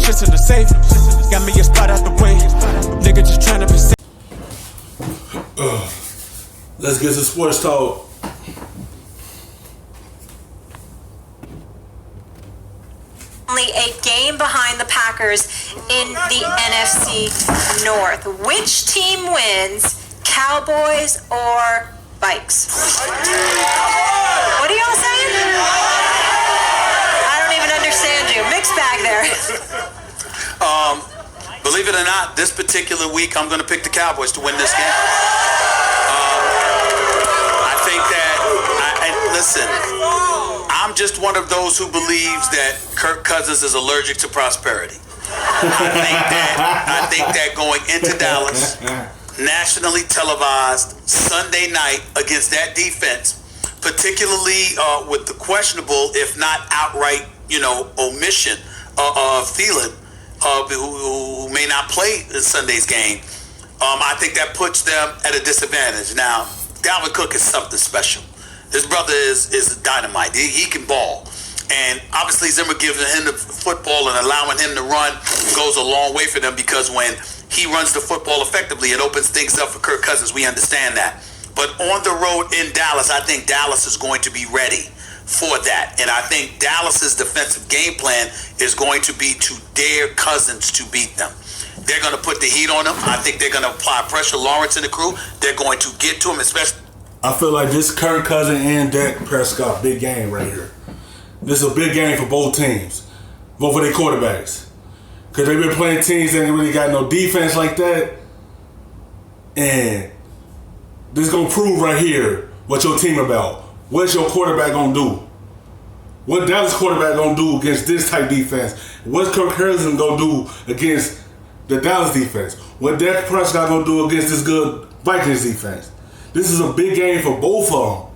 shit's in the safe. Got me a spot out the way. Nigga just tryna be safe. Let's get to sports talk. Only a game behind the Packers in the NFC North. Which team wins, Cowboys or Vikes? What are y'all saying? I don't even understand you. Mixed bag there. Believe it or not, this particular week I'm going to pick the Cowboys to win this game. I think that, listen, I'm just one of those who believes that Kirk Cousins is allergic to prosperity. I think that going into Dallas, nationally televised Sunday night against that defense, particularly with the questionable, if not outright, omission of Thielen, who may not play in Sunday's game, I think that puts them at a disadvantage. Now, Dalvin Cook is something special. His brother is dynamite. He can ball. And obviously Zimmer giving him the football and allowing him to run goes a long way for them, because when he runs the football effectively, it opens things up for Kirk Cousins. We understand that. But on the road in Dallas, I think Dallas is going to be ready for that. And I think Dallas's defensive game plan is going to be to dare Cousins to beat them. They're going to put the heat on him. I think they're going to apply pressure. Lawrence and the crew, they're going to get to him, especially. I feel like this Kirk Cousins and Dak Prescott big game right here. This is a big game for both teams, both of their quarterbacks, because they've been playing teams that ain't really got no defense like that, and this is gonna prove right here what your team about. What's your quarterback gonna do? What Dallas quarterback gonna do against this type defense? What's Kirk Cousins gonna do against the Dallas defense? What Dak Prescott gonna do against this good Vikings defense? This is a big game for both of them.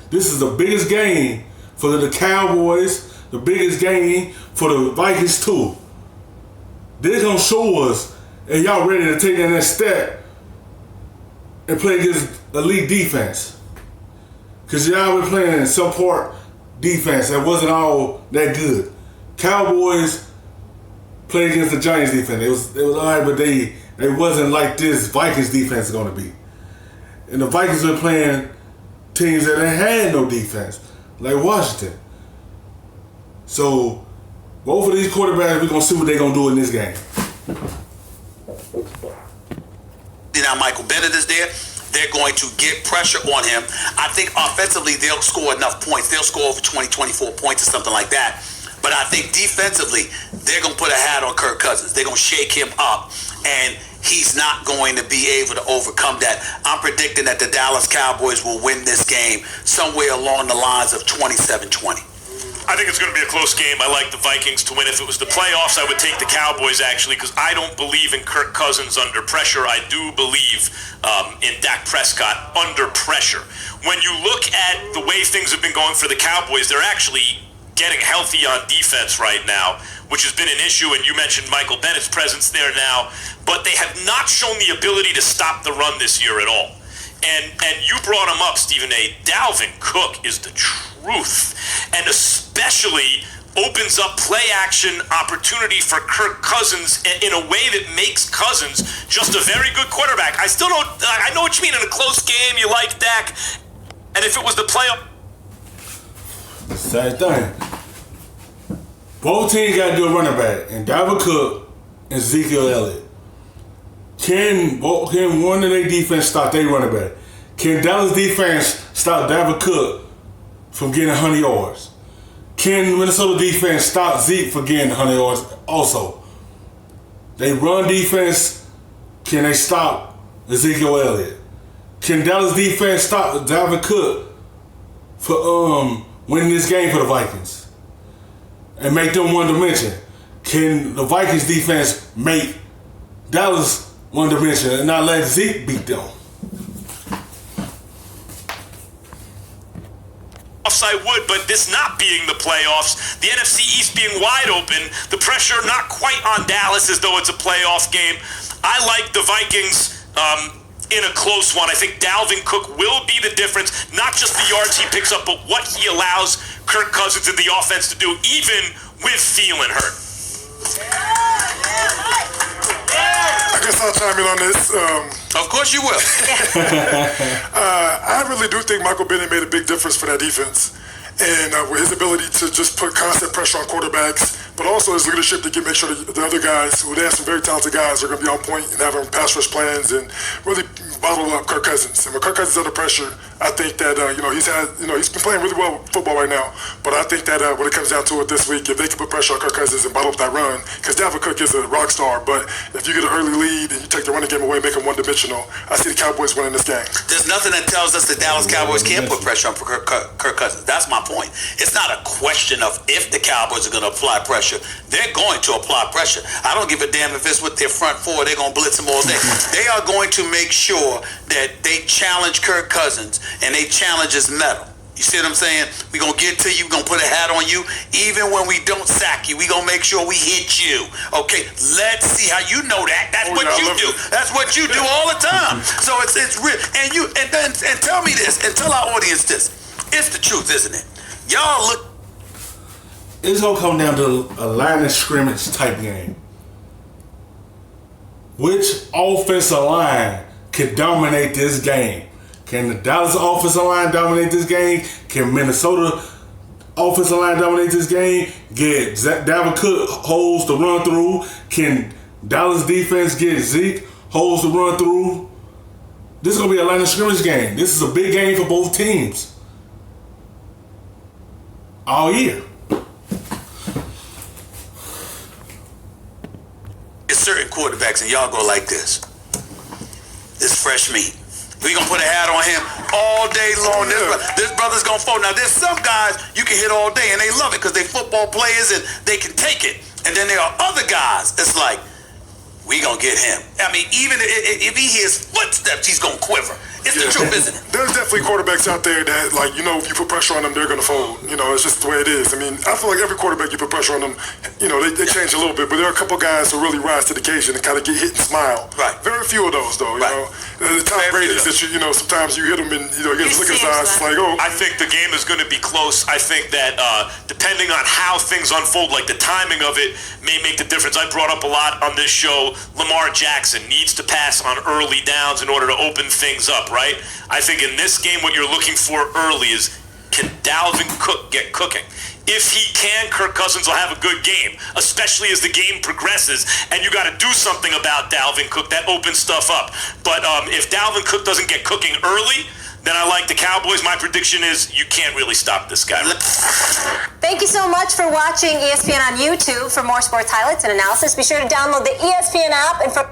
This is the biggest game for the Cowboys, the biggest game for the Vikings too. They're gonna show us, and y'all ready to take that next step and play against elite defense. Cause y'all been playing support defense that wasn't all that good. Cowboys played against the Giants defense. It was alright, but they wasn't like this Vikings defense is gonna be. And the Vikings been playing teams that ain't had no defense, like Washington. So both of these quarterbacks, we're gonna see what they're gonna do in this game. Now Michael Bennett is there. They're going to get pressure on him. I think offensively they'll score enough points. They'll score over 20, 24 points or something like that. But I think defensively, they're going to put a hat on Kirk Cousins. They're going to shake him up, and he's not going to be able to overcome that. I'm predicting that the Dallas Cowboys will win this game somewhere along the lines of 27-20. I think it's going to be a close game. I like the Vikings to win. If it was the playoffs, I would take the Cowboys, actually, because I don't believe in Kirk Cousins under pressure. I do believe in Dak Prescott under pressure. When you look at the way things have been going for the Cowboys, they're actually getting healthy on defense right now, which has been an issue, and you mentioned Michael Bennett's presence there now, but they have not shown the ability to stop the run this year at all. And you brought him up, Stephen A. Dalvin Cook is the truth, and especially opens up play action opportunity for Kirk Cousins in a way that makes Cousins just a very good quarterback. I still don't, I know what you mean in a close game, you like Dak, and if it was the playoff. Same thing. Both teams got a good running back, and Dalvin Cook and Ezekiel Elliott. Can one of their defense stop their running back? Can Dallas defense stop Dalvin Cook from getting 100 yards? Can Minnesota defense stop Zeke from getting 100 yards also? They run defense, can they stop Ezekiel Elliott? Can Dallas defense stop Dalvin Cook for winning this game for the Vikings and make them one dimension? Can the Vikings defense make Dallas one dimension and not let Zeke beat them? I would, but this not being the playoffs, the NFC East being wide open, the pressure not quite on Dallas as though it's a playoff game. I like the Vikings in a close one. I think Dalvin Cook will be the difference, not just the yards he picks up, but what he allows Kirk Cousins and the offense to do, even with Thielen hurt. chime in on this. Of course you will. I really do think Michael Bennett made a big difference for that defense. And with his ability to just put constant pressure on quarterbacks, but also his leadership to make sure that the other guys, who they have some very talented guys, are going to be on point and having pass rush plans and really bottle up Kirk Cousins. And with Kirk Cousins under pressure, I think that he's been playing really well football right now. But I think that when it comes down to it this week, if they can put pressure on Kirk Cousins and bottle up that run, because Dalvin Cook is a rock star, but if you get an early lead and you take the running game away, make him one-dimensional, I see the Cowboys winning this game. There's nothing that tells us the Dallas Cowboys can't put pressure on Kirk Cousins. That's my point. It's not a question of if the Cowboys are going to apply pressure. They're going to apply pressure. I don't give a damn if it's with their front four. They're going to blitz them all day. They are going to make sure that they challenge Kirk Cousins and they challenge his mettle. You see what I'm saying? We're going to get to you. We're going to put a hat on you. Even when we don't sack you, we're going to make sure we hit you. Okay, let's see how you know that. That's what you do. That's what you do all the time. So it's real. And tell me this, and tell our audience this. It's the truth, isn't it? Y'all look. It's going to come down to a line of scrimmage type game. Which offensive line can dominate this game? Can the Dallas offensive line dominate this game? Can Minnesota offensive line dominate this game? Get Dalvin Cook holes to run through? Can Dallas defense get Zeke holes to run through? This is going to be a line of scrimmage game. This is a big game for both teams. All year. There's certain quarterbacks, and y'all go like this. This fresh meat. We gonna put a hat on him all day long. This brother's gonna fold. Now, there's some guys you can hit all day, and they love it because they football players and they can take it. And then there are other guys that's like, we gonna get him. I mean, even if he hears footsteps, he's gonna quiver. It's the truth, isn't it? There's definitely quarterbacks out there that, like, if you put pressure on them, they're going to fold. It's just the way it is. I mean, I feel like every quarterback you put pressure on them, they change a little bit. But there are a couple guys who really rise to the occasion and kind of get hit and smile. Right. Very few of those, though. The Tom Brady's that sometimes you hit them and you get a look in his eyes. It's like, oh. I think the game is going to be close. I think that depending on how things unfold, like the timing of it may make the difference. I brought up a lot on this show. Lamar Jackson needs to pass on early downs in order to open things up, right? I think in this game what you're looking for early is, can Dalvin Cook get cooking? If he can, Kirk Cousins will have a good game, especially as the game progresses, and you got to do something about Dalvin Cook. That opens stuff up. But if Dalvin Cook doesn't get cooking early, then I like the Cowboys. My prediction is you can't really stop this guy. Thank you so much for watching ESPN on YouTube. For more sports highlights and analysis, be sure to download the ESPN app and for